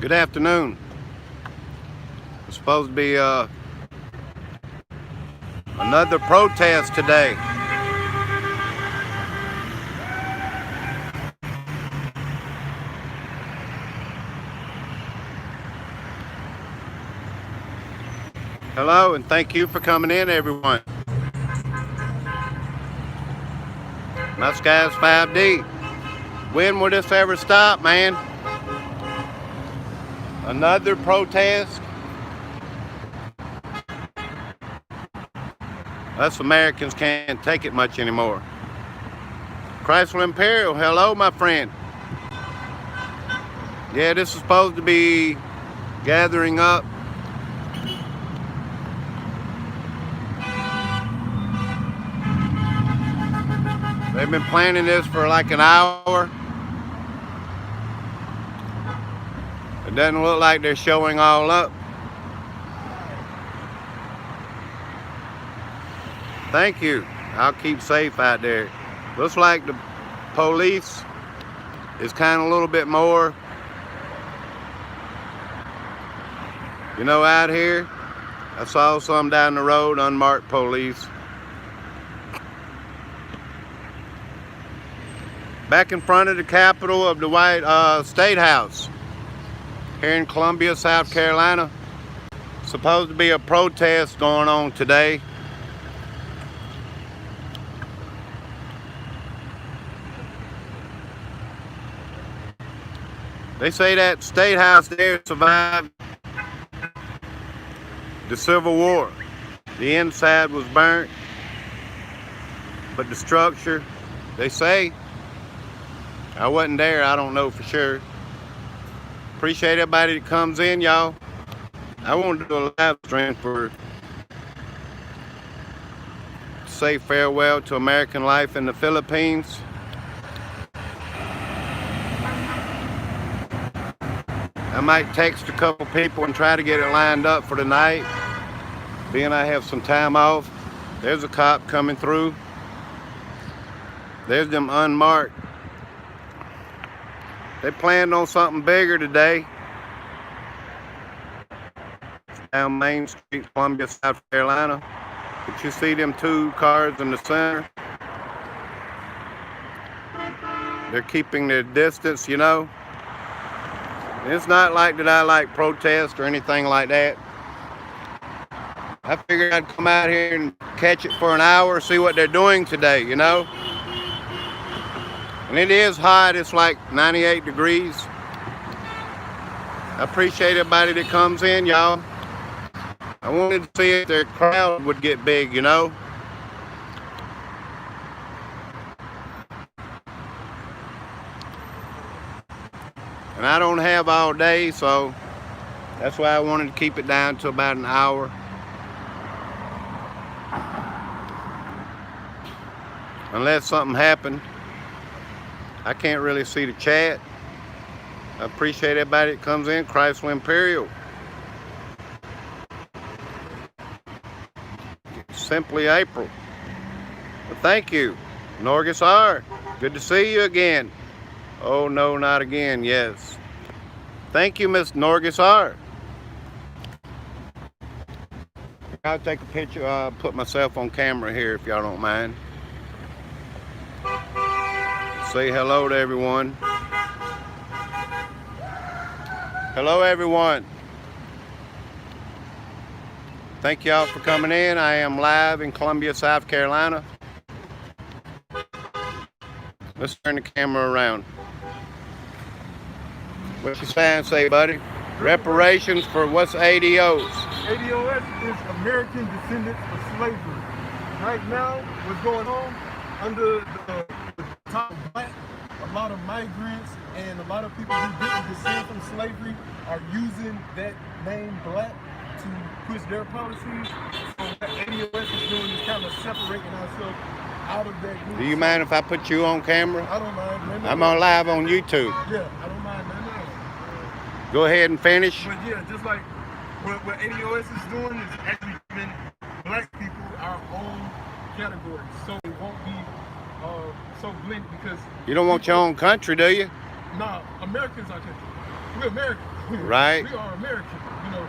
Good afternoon. It's supposed to be another protest today. Hello, and thank you for coming in, everyone. My sky's 5D. When will this ever stop, man? Another protest? Us Americans can't take it much anymore. Chrysler Imperial, hello, my friend. Yeah, this is supposed to be gathering up. They've been planning this for like an hour. It doesn't look like they're showing all up. Thank you. I'll keep safe out there. Looks like the police is kind of a little bit more, out here. I saw some down the road, unmarked police. Back in front of the Capitol of the White State House here in Columbia, South Carolina. Supposed to be a protest going on today. They say that State House there survived the Civil War. The inside was burnt, but the structure, they say, I wasn't there, I don't know for sure. Appreciate everybody that comes in, y'all. I want to do a live stream to say farewell to American life in the Philippines. I might text a couple people and try to get it lined up for tonight. Being I have some time off. There's a cop coming through. There's them unmarked. They planned on something bigger today. Down Main Street, Columbia, South Carolina. But you see them two cars in the center. They're keeping their distance, It's not like that I like protest or anything like that. I figured I'd come out here and catch it for an hour, see what they're doing today, And it is hot, it's like 98 degrees. I appreciate everybody that comes in, y'all. I wanted to see if their crowd would get big, And I don't have all day, so that's why I wanted to keep it down to about an hour. Unless something happened. I can't really see the chat. I appreciate everybody that comes in. Chrysler Imperial. Simply April. Well, thank you. Norgus R. Good to see you again. Oh, no, not again. Yes. Thank you, Miss Norgus R. I'll take a picture. Put myself on camera here if y'all don't mind. Say hello to everyone. Hello, everyone. Thank y'all for coming in. I am live in Columbia, South Carolina. Let's turn the camera around. What's your sign say, buddy? Reparations for what's ADOs? ADOS is American Descendants of Slavery. Right now, what's going on under the top black, a lot of migrants and a lot of people who didn't descend from slavery are using that name black to push their policies. So what ADOS is doing is kind of separating ourselves out of that group. Do you mind if I put you on camera? I don't mind. I'm on live on YouTube. Yeah, I don't mind. Go ahead and finish. But yeah, just like what ADOS is doing is actually giving black people our own categories, so it won't be so blended because you don't want your own country, do you? Nah, Americans are country. We're Americans. Right. We are American. You know,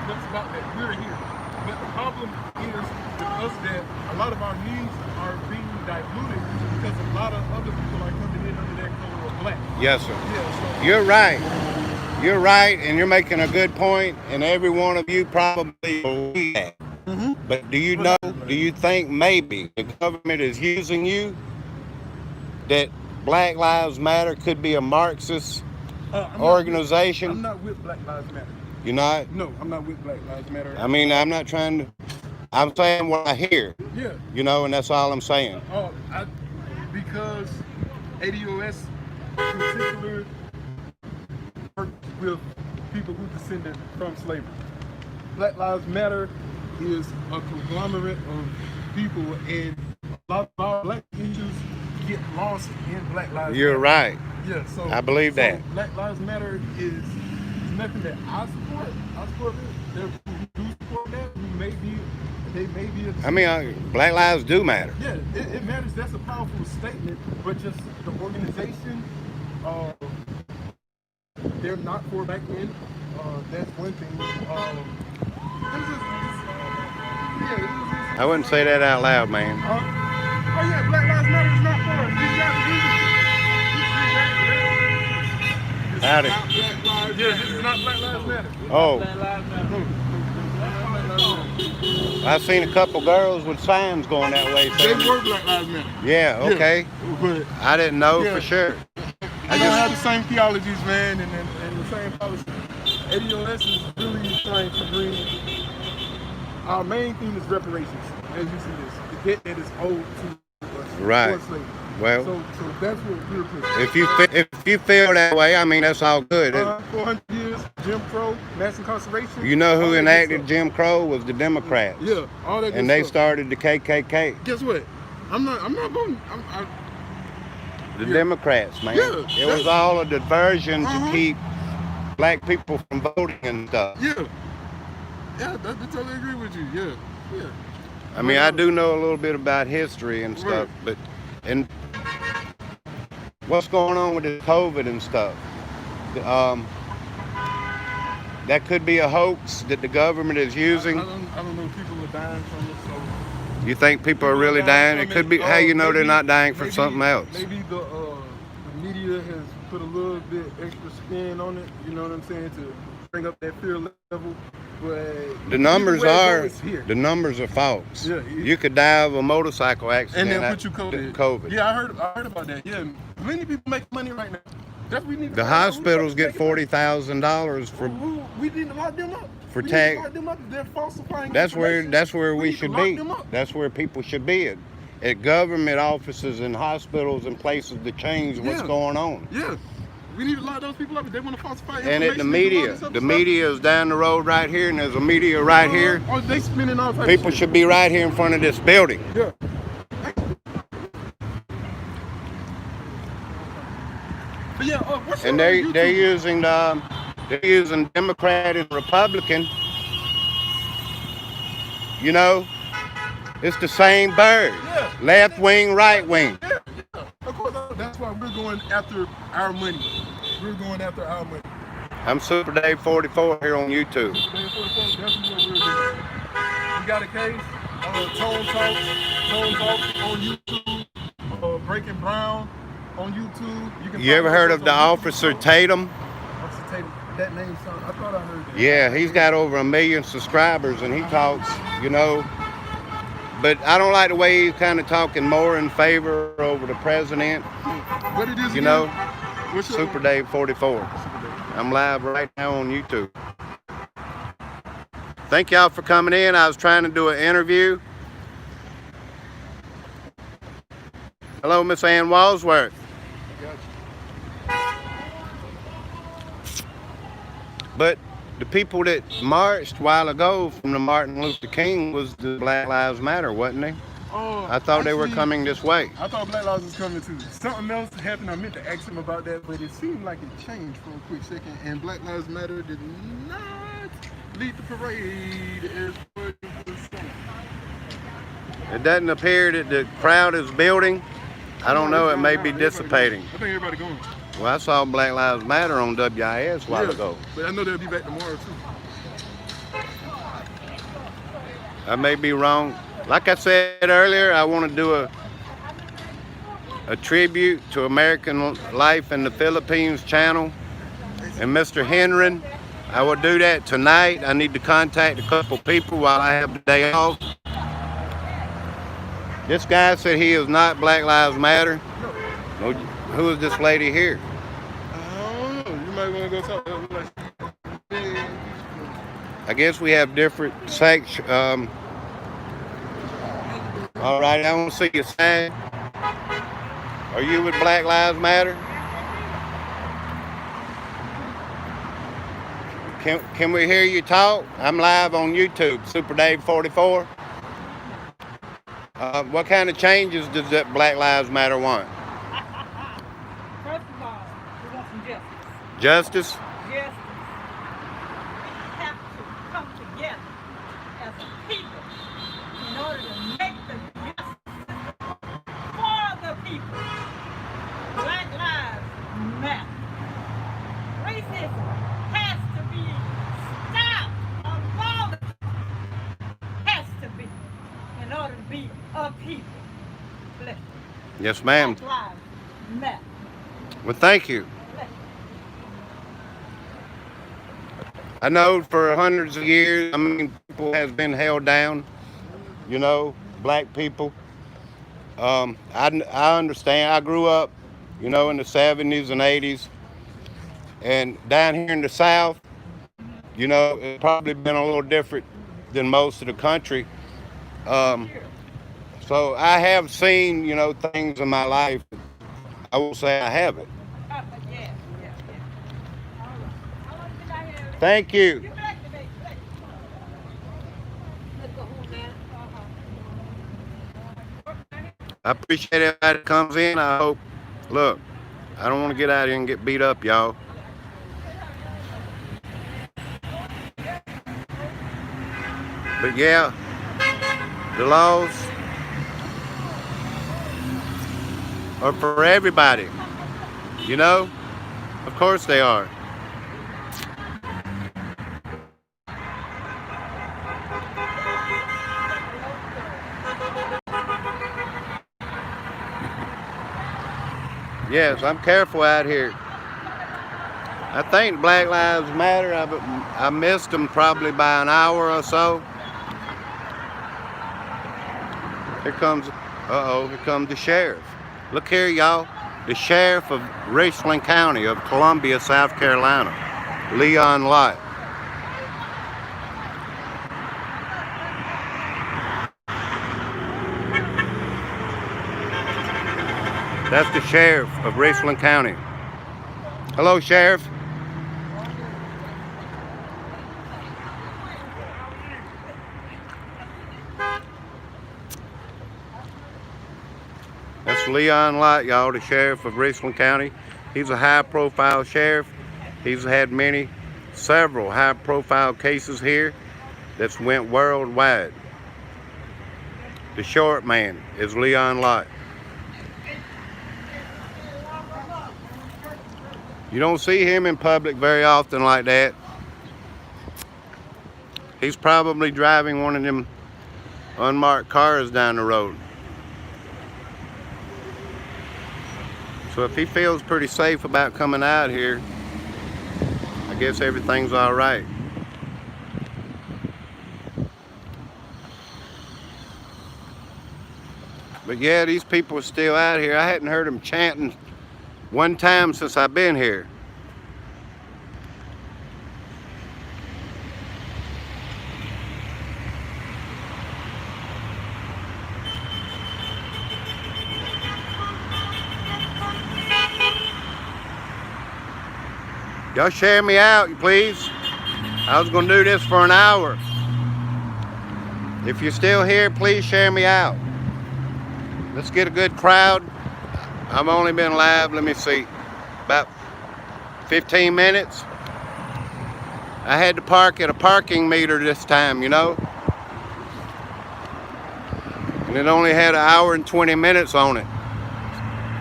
that's about that. We're here. But the problem is with us that a lot of our needs are being diluted because a lot of other people are coming in under that color of black. Yes, sir. Yeah, so You're right. You're right, and you're making a good point, and every one of you probably believe that. But do you know, do you think maybe the government is using you? That Black Lives Matter could be a Marxist organization? I'm not with Black Lives Matter. You're not? No, I'm not with Black Lives Matter. I mean, I'm not trying to, I'm saying what I hear, Yeah. you know, and that's all I'm saying. Because ADOS in particular work with people who descended from slavery. Black Lives Matter is a conglomerate of people, and a lot of our black issues get lost in Black Lives You're Matter. right. Yeah, so I believe that. Black Lives Matter is nothing that I support. I support it. There are people who do support that, who they may be. I mean, Black Lives do matter. Yeah, it matters. That's a powerful statement, but just the organization, they're not for black men. That's one thing. I wouldn't say that out loud, man. Oh yeah, Black Lives Matter is not for us. These guys Howdy. Yeah, this is not Black Lives Matter. Oh, Black Lives Matter. I've seen a couple girls with signs going that way. They saying, were Black Lives Matter. yeah, okay. But I didn't know Yeah. for sure. they don't have the same theologies, man, and the same policy. ADOS is really trying to bring. Our main theme is reparations, as you see this. The debt that is owed to us. Right. For slavery. Well, So that's what we're pushing. if you feel that way, I mean, that's all good. 400 years, Jim Crow, mass incarceration. You know all who that good enacted stuff. Jim Crow was the Democrats. Yeah, all that good And they stuff. started the KKK. Guess what? I'm not voting. The Yeah. Democrats, man. Yeah, It was all a diversion to Uh-huh. keep black people from voting and stuff. Yeah. Yeah, I totally agree with you. Yeah. I mean, I do know a little bit about history and stuff, but and what's going on with this COVID and stuff? That could be a hoax that the government is using. I don't know if people are dying from it, so. You think people are really dying? It could be. How you know they're not dying from something else? Maybe the media has put a little bit extra spin on it. You know what I'm saying, to bring up that fear level. But The numbers either way it are goes, it's here. the numbers are false. Yeah, You could die of a motorcycle accident. And they'll put you COVID. COVID. Yeah, I heard about that. Yeah, many people make money right now. That's what we need. The hospitals get $40,000 for. We need to lock them up. For we tax. Need to lock them up. They're falsifying. That's where information. we need to should lock be. them up. That's where people should be at government offices and hospitals and places to change what's Yeah. going on. Yeah. We need to lock those people up if they want to falsify And at the information, media, all this other the stuff. media is down the road right here, and there's a media right here. Oh, they spinning all types People of shit. should be right here in front of this building. Yeah. But yeah, what's And your they're YouTube? using Democrat and Republican. You know, it's the same bird. Yeah. Left wing, right wing. Yeah. Of course, that's why we're going after our money. We're going after our money. I'm Super Dave 44 here on YouTube. That's what we're doing. We got a case. Tone Talks on YouTube. Breaking Brown on YouTube. You ever heard of the Officer Tatum? Officer Tatum. That name sounds. I thought I heard that. Yeah, he's got over 1 million subscribers, and he talks, you know. But I don't like the way he's kind of talking more in favor over the president. What it is? You again? know, What's your- Super Dave 44. Super Dave. I'm live right now on YouTube. Thank y'all for coming in. I was trying to do an interview. Hello, Miss Ann Walsworth. But the people that marched a while ago from the Martin Luther King was the Black Lives Matter, wasn't they? Oh, I thought they were actually, coming this way. I thought Black Lives was coming too. Something else happened. I meant to ask him about that, but it seemed like it changed for a quick second. And Black Lives Matter did not lead the parade as what it was saying. It doesn't appear that the crowd is building. I don't know, it may be dissipating. I think everybody going. Well, I saw Black Lives Matter on WIS a while Yeah, ago. but I know they'll be back tomorrow too. I may be wrong. Like I said earlier, I want to do a tribute to American Life in the Philippines channel and Mr. Henry. I will do that tonight. I need to contact a couple people while I have the day off. This guy said he is not Black Lives Matter. No, Who is this lady here? I don't know. You might want to go talk to her. Like, I guess we have different sects. All right, I want to see your sign. Are you with Black Lives Matter? Can we hear you talk? I'm live on YouTube, Super Dave 44. What kind of changes does that Black Lives Matter want? First of all, we want some justice. Justice? Justice. We have to come together as a people in order to make the justice for the people. Black lives matter. Racism has to be stopped. Abolished. Has to be in order to be a people. Bless you. Yes, ma'am. Black lives matter. Well, thank you. I know for hundreds of years, I mean, people has been held down, you know, black people. I understand. I grew up, you know, in the 70s and 80s. And down here in the South, you know, it's probably been a little different than most of the country. So I have seen, you know, things in my life. I will say I haven't. Yeah. How long did I have? Thank you. You back to me. Let's go home now. I appreciate everybody that comes in. I hope. Look, I don't want to get out here and get beat up, y'all. But yeah, the laws are for everybody. You know? Of course they are. Yes, I'm careful out here. I think Black Lives Matter. I missed them probably by an hour or so. Here comes the sheriff. Look here, y'all. The sheriff of Richland County of Columbia, South Carolina, Leon Lott. That's the sheriff of Richland County. Hello, Sheriff. That's Leon Lott, y'all, the sheriff of Richland County. He's a high-profile sheriff. He's had several high-profile cases here that's went worldwide. The short man is Leon Lott. You don't see him in public very often like that. He's probably driving one of them unmarked cars down the road. So if he feels pretty safe about coming out here, I guess everything's all right. But yeah, these people are still out here. I hadn't heard them chanting one time since I've been here. Y'all share me out, please. I was gonna do this for an hour. If you're still here, please share me out. Let's get a good crowd. I've only been live, let me see, about 15 minutes. I had to park at a parking meter this time, you know. And it only had an hour and 20 minutes on it.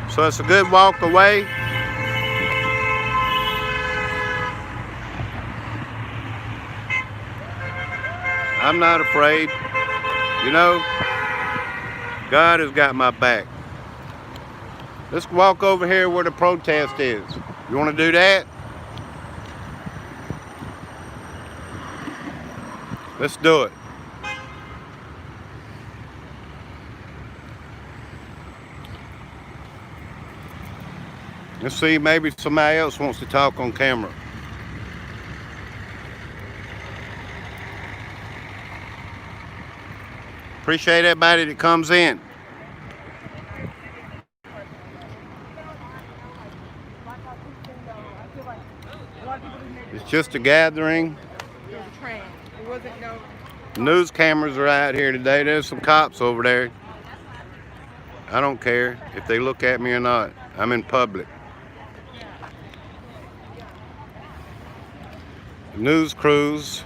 So it's a good walk away. I'm not afraid. You know, God has got my back. Let's walk over here where the protest is. You want to do that? Let's do it. Let's see, maybe somebody else wants to talk on camera. Appreciate everybody that comes in. It's just a gathering. News cameras are out here today. There's some cops over there. I don't care if they look at me or not. I'm in public. News crews.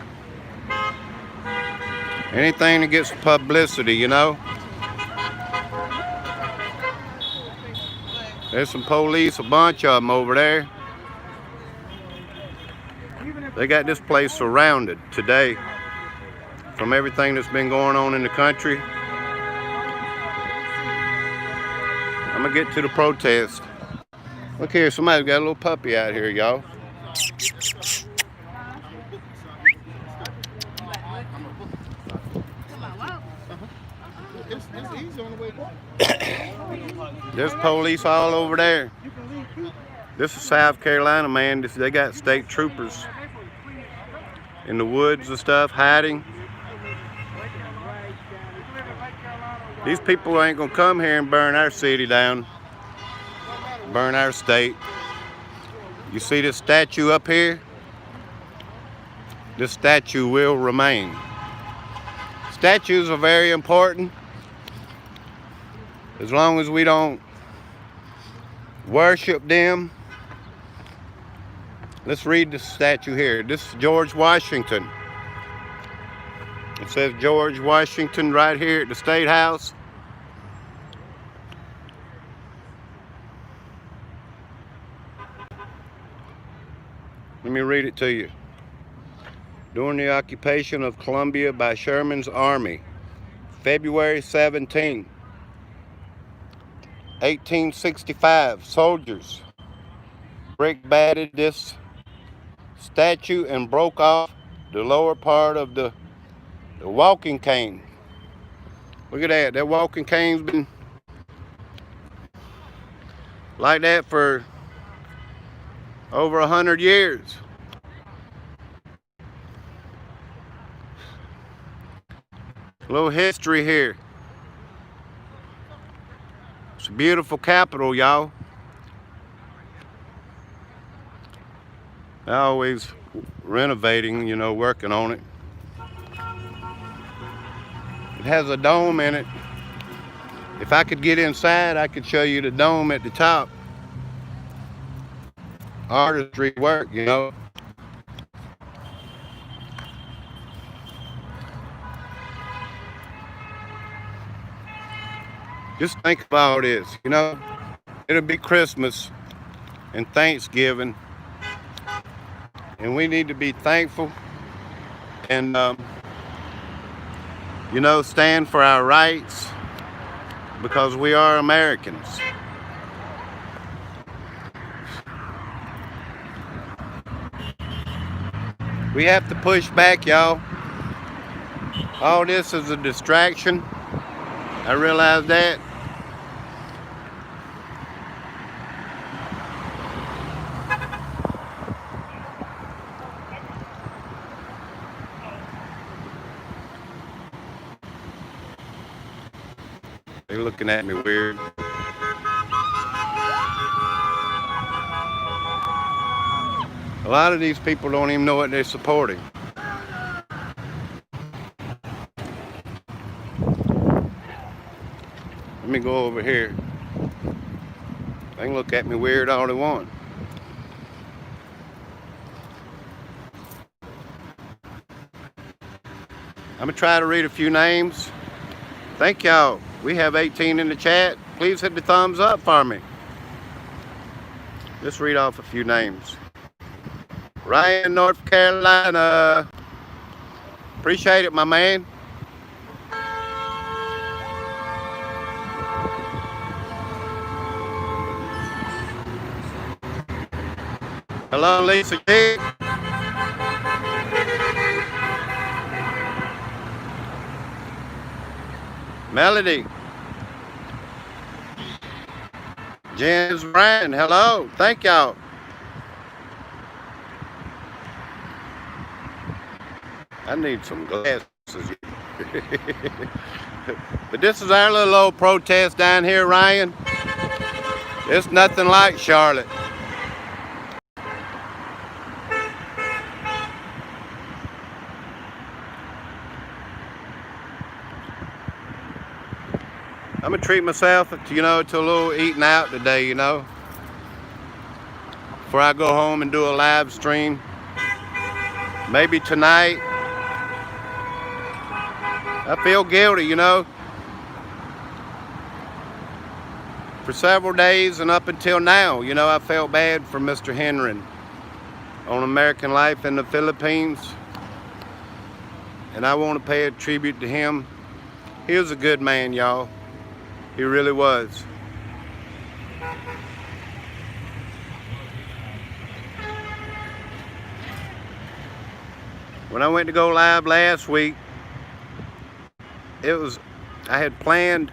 Anything that gets publicity, you know. There's some police, a bunch of them over there. They got this place surrounded today from everything that's been going on in the country. I'm gonna get to the protest. Look here, somebody's got a little puppy out here, y'all. There's police all over there. This is South Carolina, man. They got state troopers in the woods and stuff, hiding. These people ain't gonna come here and burn our city down, burn our state. You see this statue up here? This statue will remain. Statues are very important. As long as we don't worship them. Let's read the statue here. This is George Washington. It says George Washington right here at the State House. Let me read it to you. During the occupation of Columbia by Sherman's army, February 17, 1865, soldiers brick-batted this statue and broke off the lower part of the walking cane. Look at that. That walking cane's been like that for over 100 years. A little history here. It's a beautiful capital, y'all. Always renovating, you know, working on it. It has a dome in it. If I could get inside, I could show you the dome at the top. Artistry work, you know. Just think about all this, you know. It'll be Christmas and Thanksgiving, and we need to be thankful and, you know, stand for our rights because we are Americans. We have to push back, y'all. All this is a distraction. I realize that. They're looking at me weird. A lot of these people don't even know what they're supporting. Let me go over here. They can look at me weird all they want. I'm gonna try to read a few names. Thank y'all. We have 18 in the chat. Please hit the thumbs up for me. Let's read off a few names. Ryan, North Carolina. Appreciate it, my man. Hello, Lisa G. Melody. James Bryan, hello. Thank y'all. I need some glasses. But this is our little old protest down here, Ryan. It's nothing like Charlotte. I'm gonna treat myself, you know, to a little eating out today, you know, before I go home and do a live stream. Maybe tonight. I feel guilty, you know. For several days and up until now, you know, I felt bad for Mr. Henry on American Life in the Philippines. And I want to pay a tribute to him. He was a good man, y'all. He really was. When I went to go live last week, I had planned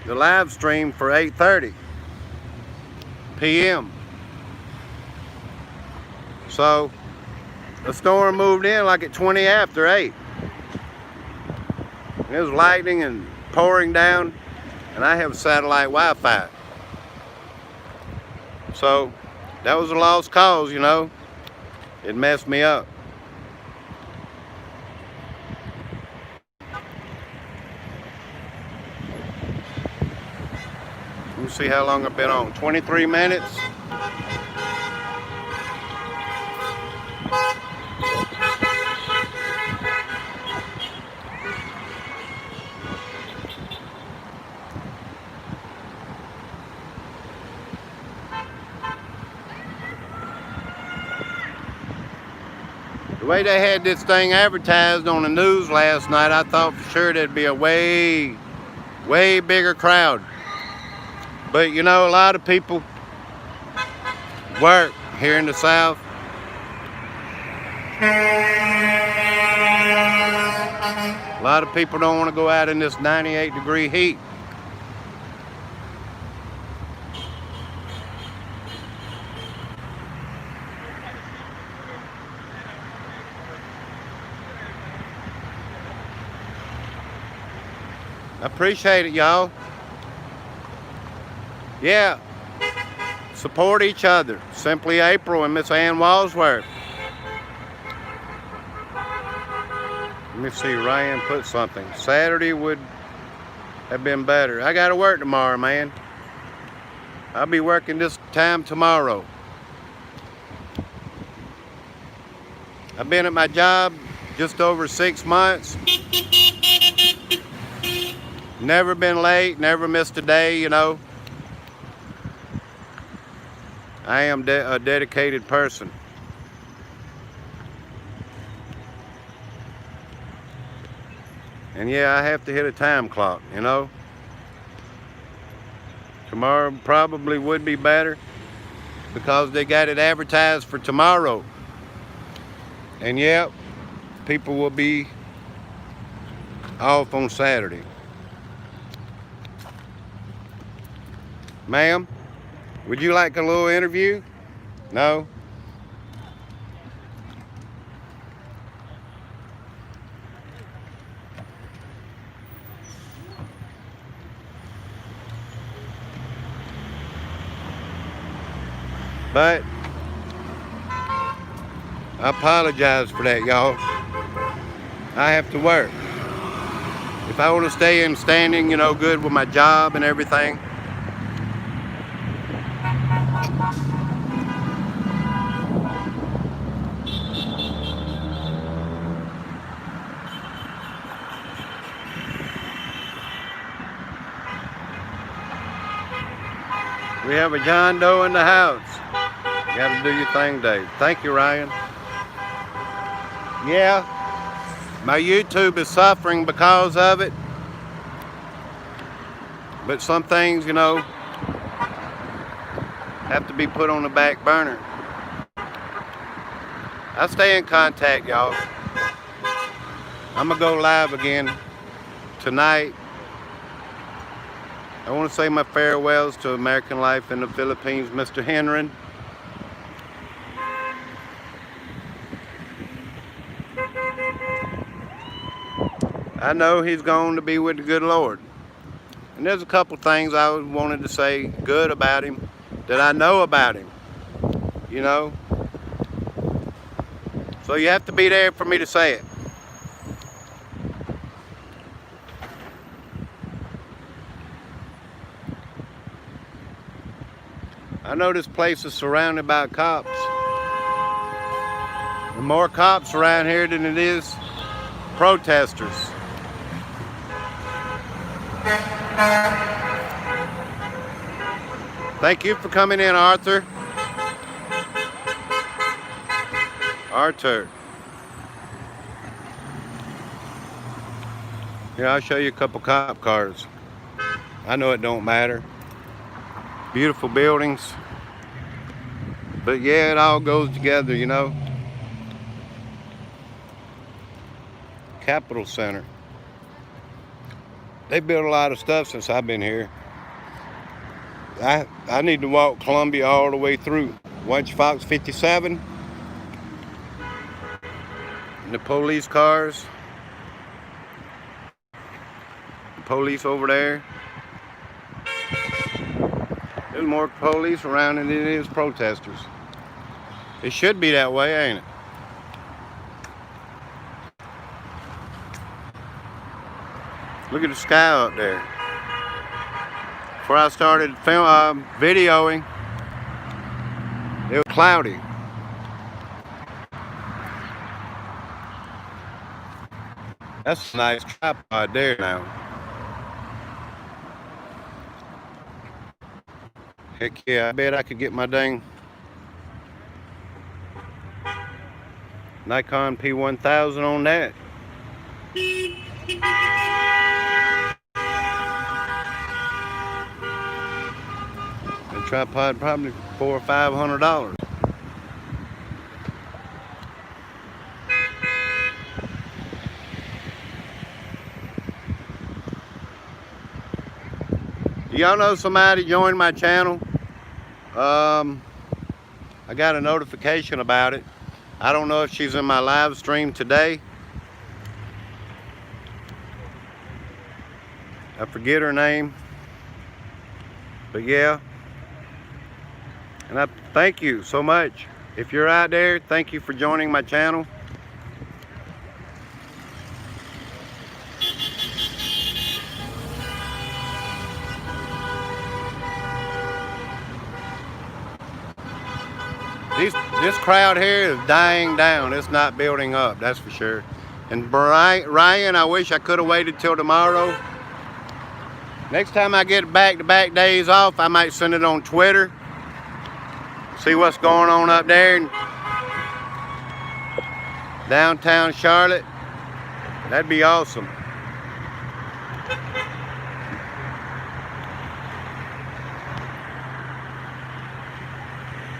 the live stream for 8:30 p.m. So the storm moved in like at 20 after 8. It was lightning and pouring down, and I have satellite Wi-Fi. So that was a lost cause, you know. It messed me up. Let me see how long I've been on. 23 minutes. The way they had this thing advertised on the news last night, I thought for sure there'd be a way bigger crowd. But you know, a lot of people work here in the South. A lot of people don't want to go out in this 98-degree heat. I appreciate it, y'all. Yeah. Support each other. Simply April and Miss Ann Walsworth. Let me see, Ryan put something. Saturday would have been better. I gotta work tomorrow, man. I'll be working this time tomorrow. I've been at my job just over 6 months. Never been late, never missed a day, you know. I am a dedicated person. And yeah, I have to hit a time clock, you know. Tomorrow probably would be better because they got it advertised for tomorrow. And yeah, people will be off on Saturday. Ma'am, would you like a little interview? No? But I apologize for that, y'all. I have to work. If I want to stay in standing, you know, good with my job and everything. We have a John Doe in the house. You gotta do your thing, Dave. Thank you, Ryan. Yeah, my YouTube is suffering because of it. But some things, you know, have to be put on the back burner. I stay in contact, y'all. I'm gonna go live again tonight. I want to say my farewells to American life in the Philippines, Mr. Henry. I know he's going to be with the good Lord. And there's a couple things I wanted to say good about him that I know about him, you know. So you have to be there for me to say it. I know this place is surrounded by cops. There are more cops around here than it is protesters. Thank you for coming in, Arthur. Arthur. Here, I'll show you a couple cop cars. I know it don't matter. Beautiful buildings. But yeah, it all goes together, you know. Capitol Center. They built a lot of stuff since I've been here. I need to walk Columbia all the way through. Watch Fox 57. And the police cars. The police over there. There's more police around than it is protesters. It should be that way, ain't it? Look at the sky up there. Before I started videoing, it was cloudy. That's a nice tripod there now. Heck yeah, I bet I could get my dang Nikon P1000 on that. The tripod probably $400 or $500. Do y'all know somebody joined my channel? I got a notification about it. I don't know if she's in my live stream today. I forget her name. But yeah. And I thank you so much. If you're out there, thank you for joining my channel. This crowd here is dying down. It's not building up, that's for sure. And Ryan, I wish I could have waited till tomorrow. Next time I get back-to-back days off, I might send it on Twitter. See what's going on up there in downtown Charlotte. That'd be awesome.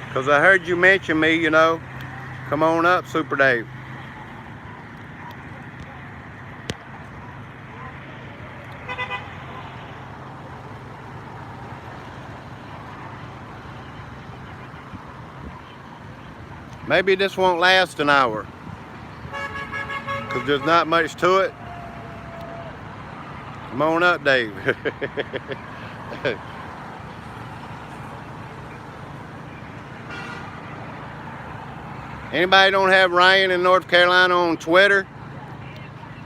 Because I heard you mention me, you know. Come on up, Super Dave. Maybe this won't last an hour. Because there's not much to it. Come on up, Dave. Anybody don't have Ryan in North Carolina on Twitter?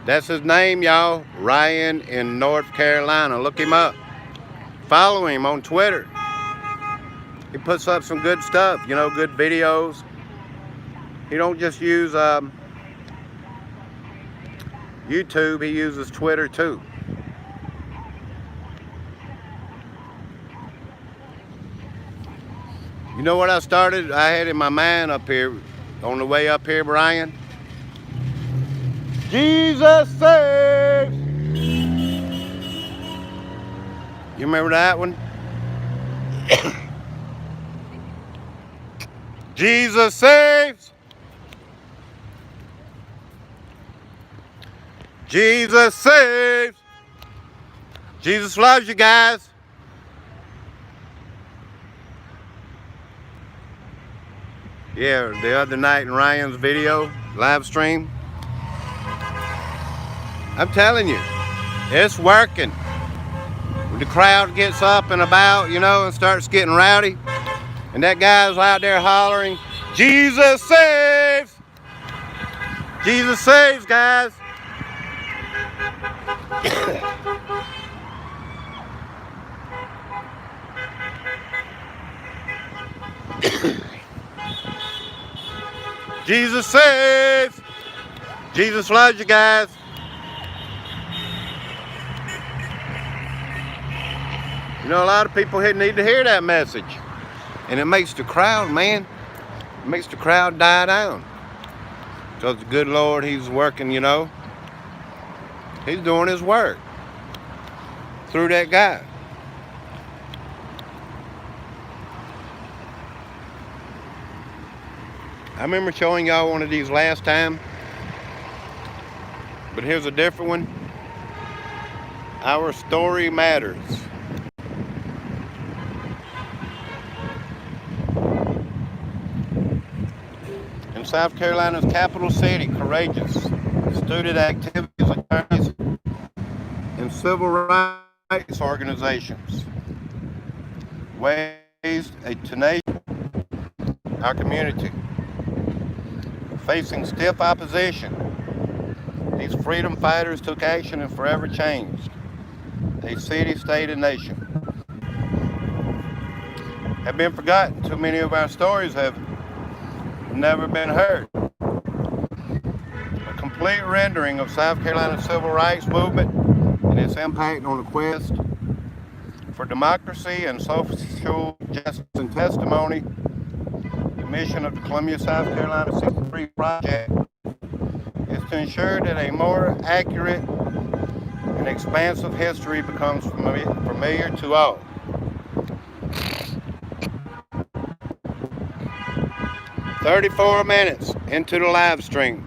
That's his name, y'all. Ryan in North Carolina. Look him up. Follow him on Twitter. He puts up some good stuff, you know, good videos. He don't just use YouTube, he uses Twitter too. You know what I started? I had in my mind up here, on the way up here, Brian. Jesus saves. You remember that one? Jesus saves. Jesus saves. Jesus loves you guys. Yeah, the other night in Ryan's video, live stream, I'm telling you, it's working. When the crowd gets up and about, you know, and starts getting rowdy, and that guy's out there hollering, Jesus saves! Jesus saves, guys! Jesus saves! Jesus loves you guys. You know, a lot of people here need to hear that message. And it makes the crowd, man, it makes the crowd die down. Because the good Lord, He's working, you know. He's doing His work through that guy. I remember showing y'all one of these last time, but here's a different one. Our story matters. In South Carolina's capital city, courageous student activities, attorneys, and civil rights organizations raised a tenacious our community. Facing stiff opposition, these freedom fighters took action and forever changed a city, state, and nation. Have been forgotten. Too many of our stories have never been heard. A complete rendering of South Carolina's civil rights movement and its impact on the quest for democracy and social justice and testimony. The mission of the Columbia, South Carolina 63 Project is to ensure that a more accurate and expansive history becomes familiar to all. "34 minutes into the live stream.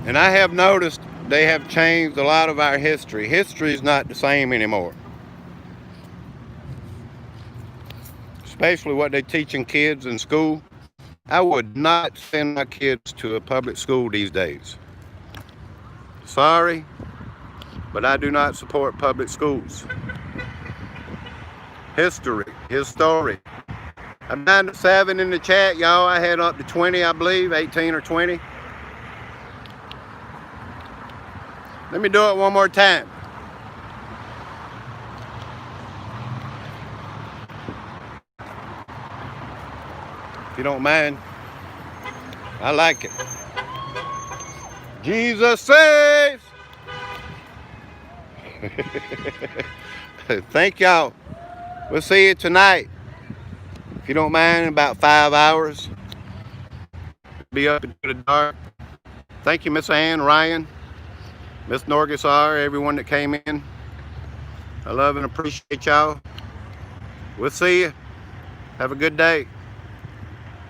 And I have noticed they have changed a lot of our history. History is not the same anymore. Especially what they teaching kids in school. I would not send my kids to a public school these days. Sorry, but I do not support public schools. History, his story. I'm down to 7 in the chat, y'all. I had up to 20, I believe, 18 or 20. Let me do it one more time. If you don't mind, I like it. Jesus saves. Thank y'all. We'll see you tonight. If you don't mind, in about 5 hours. Be up into the dark. Thank you, Miss Ann, Ryan, Miss Norgasar, everyone that came in. I love and appreciate y'all. We'll see you. Have a good day.